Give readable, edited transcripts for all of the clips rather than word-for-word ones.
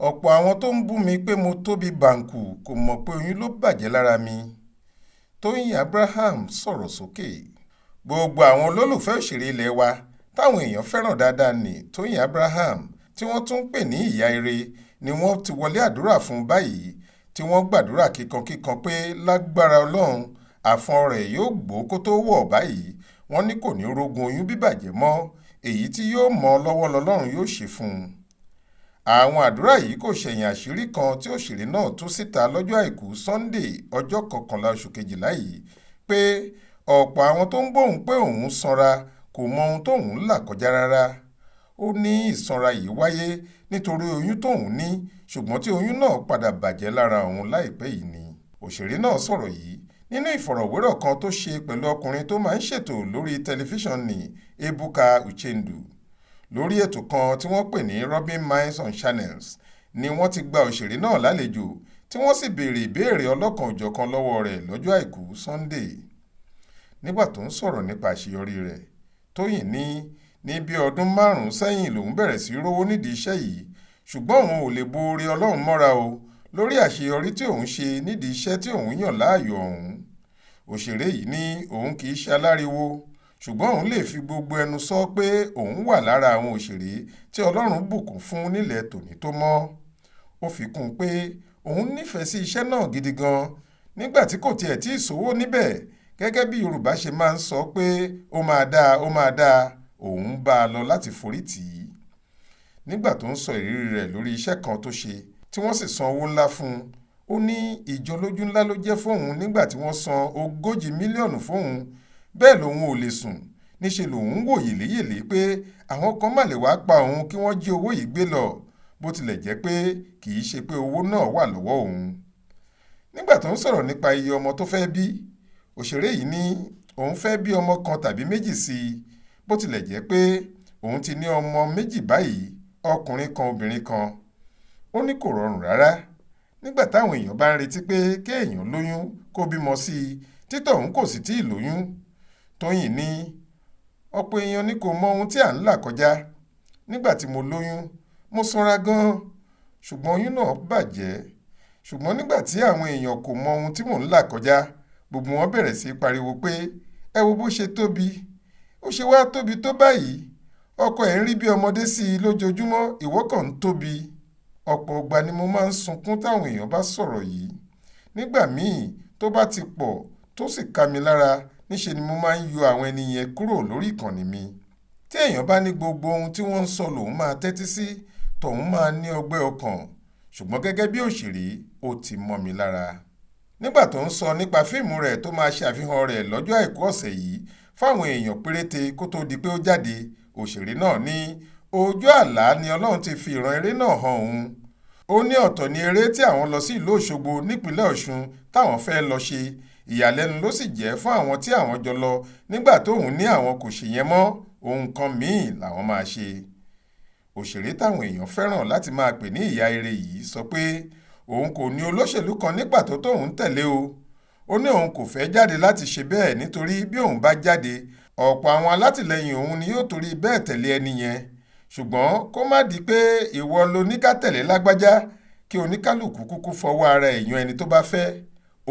ọ̀pọ̀ àwọn tó ń bú mi pé mo tóbi bàǹkù kò mọ̀ pé oyún ló bàjẹ́ lára mi. Tóyìn Abraham sọ̀rọ̀ sókè. Gbogbo àwọn olólùfẹ́ òṣèré ilẹ̀ wa táwọn èèyàn fẹ́ràn dáadáa ní Tóyìn Abraham tí wọ́n tún ń pè ní ìyá ire ni wọ́n ti wọlé àdúrà fún báyìí tí wọ́n gbàdúrà kíkankíkan pé lágbára Ọlọ́run àfọ̀n rẹ̀ yóò gbó kó tó wọ̀ báyìí. Wọ́n ní kò ní rógun oyún bíbàjẹ́ mọ́, èyí tí yóò mọ́ lọ́wọ́ lọ́lọ́run yóò ṣe fún un. Àwọn àdúrà yìí kò ṣẹ̀yìn àṣírí kan tí òṣèré náà tú síta lọ́jọ́ àìkú Sunday ọjọ́ 11 oṣù kejìlá yìí pé ọ̀pọ̀ àwọn tó ń bóun pé òun sanra kò mọ ohun tóun là kọjá rárá. Ó ní ìsanra yìí wáyé nítorí oyún tóun ní, ṣùgbọ́n tí oyún náà padà bàjẹ́ lára òun láìpẹ́ yìí ni. Òṣèré náà sọ̀rọ̀ yìí nínú ìfọ̀rọ̀wérọ̀ kan tó ṣe pẹ̀lú ọkùnrin tó máa ń ṣètò lórí tẹlifíṣàn ní Ebuka Uchendu. Lórí ètò kan tí wọ́n pè ní Rubbing Minds on Channels ni wọ́n ti gba òṣèré náà lálejò tí wọ́n sì béèrè ìbéèrè ọlọ́kan-ò-jọ̀kan lọ́wọ́ rẹ̀ lọ́jọ́ àìkú Sunday. Nígbà tó ń sọ̀rọ̀ nípa àṣeyọrí rẹ̀, Tóyìn ní bí ọdún 5 sẹ́yìn lòun bẹ̀rẹ̀ sí rówó nídìí iṣẹ́ yìí, ṣùgbọ́n òun ò lè bo oore Ọlọ́run mọ́ra o lórí àṣeyọrí tí òun ṣe nídìí iṣẹ́ tí òun yàn láàyò ọ̀hún. Òṣèré yìí ní òun kì í ṣe aláriwo, ṣùgbọ́n òun lè fi gbogbo ẹnu sọ pé òun wà lára àwọn òṣèré tí Ọlọ́run bùkún fún nílẹ̀ tòní tó mọ́. Ó fi kún un pé òun nífẹ̀ẹ́ sí iṣẹ́ náà gidi gan nígbà tí kò tiẹ̀ tí ì sówó níbẹ̀, gẹ́gẹ́ bí Yorùbá ṣe máa ń sọ pé ó máa dáa, òun bá a lọ láti forí tì í. Nígbà tó ń sọ ìrírí rẹ̀ lórí iṣẹ́ kan tó ṣe tí wọ́n sì san owó ńlá fún un, ó ní ìjọlójú ńlá ló jẹ́ fóun nígbà tí wọ́n san 40 mílíọ̀nù fóun. Bẹ́ẹ̀ lòun ò lè sùn, níṣẹ́ lòun ń wò yèléyèlé pé àwọn kan má lè wá pa òun kí wọ́n jí owó yìí gbé lọ, bó tilẹ̀ jẹ́ pé kì í ṣe pé owó náà wà lọ́wọ́ òun. Nígbà tó ń sọ̀rọ̀ nípa iye ọmọ tó fẹ́ bí, òṣèré yìí ní òun fẹ́ bí ọmọ kan tàbí méjì sí i, bó tilẹ̀ jẹ́ pé òun ti ní ọmọ 2 báyìí, ọkùnrin kan obìnrin kan. Ó ní kò rọrùn rárá nígbà táwọn èèyàn bá ń retí pé kéèyàn lóyún kó bímọ sí i títọ̀ òun kò sì tíì lóyún. Tóyìn ní ọ̀pọ̀ èèyàn ní kò mọ ohun tí à ń là kọjá. Nígbà tí mo lóyún, mo sanra gan-an, ṣùgbọ́n oyún náà bàjẹ́. Ṣùgbọ́n nígbà tí àwọn èèyàn kò mọ ohun tí mò ń là kọjá, gbogbo wọn bẹ̀rẹ̀ sí pariwo pé ẹ wo bó ṣe tóbi, ó ṣe wá tóbi tó báyìí, ọkọ ẹ̀ ń rí bí ọmọdé sí i lójoojúmọ́, ìwọ kàn ń tóbi. Ọ̀pọ̀ ìgbà ni mo máa ń sunkún táwọn èèyàn bá sọ̀rọ̀ yìí. Nígbà míì tó bá ti pọ̀ tó sì ká mi lára, níṣe ni mo máa ń yọ àwọn ẹni yẹn kúrò lórí ìkànnì mi. Tí èèyàn bá ní gbogbo ohun tí wọ́n ń sọ lòun máa tẹ́tí sí, tòun máa ní ọgbẹ́ ọkàn. Ṣùgbọ́n gẹ́gẹ́ bí òṣèré, ó ti mọ́ mi lára. Nígbà tó ń sọ nípa fíìmù rẹ̀ tó máa ṣe àfihàn rẹ̀ lọ́jọ́ àìkú ọ̀sẹ̀ yìí fáwọn èèyàn péréte kó tó di pé ó jáde, òṣèré náà ní ojú àlá ni Ọlọ́run ti fi ìran eré náà hàn òun. Ó ní ọ̀tọ̀ ni eré tí àwọn lọ sí ìlú Òṣogbo nípínlẹ̀ Ọ̀ṣun táwọn fẹ́ lọ ṣe. Ìyàlẹ́nu ló sì jẹ́ fún àwọn tí àwọn jọ lọ nígbà tóun ní àwọn kò ṣe yẹn mọ́, ohun kan míì làwọn máa ṣe. Òṣèré táwọn èèyàn fẹ́ràn láti máa pè ní ìyá ire yìí sọ pé òun kò ní olóṣèlú kan ní pàtó tóun tẹ̀lé o. Ó ní òun kò fẹ́ jáde láti ṣe bẹ́ẹ̀ nítorí bí òun bá jáde, ọ̀pọ̀ àwọn alátìlẹyìn òun ni yóò torí bẹ́ẹ̀ tẹ̀lé ẹni yẹn. Ṣùgbọ́n kó má di pé ìwọ lo ní ká tẹ̀lé lágbájá, kí oníkálùkù kúkú fọwọ́ ara ẹ̀ yan ẹni tó bá fẹ́.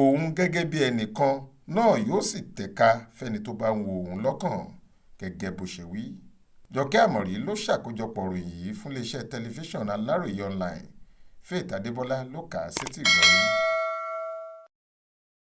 Òun gẹ́gẹ́ bí ẹnìkan náà yóò sì tẹ̀ka fẹ́ni tó bá ń wo òun lọ́kàn, gẹ́gẹ́ bó ṣe wí. Jọkẹ́ Àmọ̀rí ló ṣàkójọpọ̀ ròyìn yìí fún iléeṣẹ́ tẹlifíṣàn Aláròyé online. Faith Adébọ́lá ló kà á sétí ìgbọ́ yín.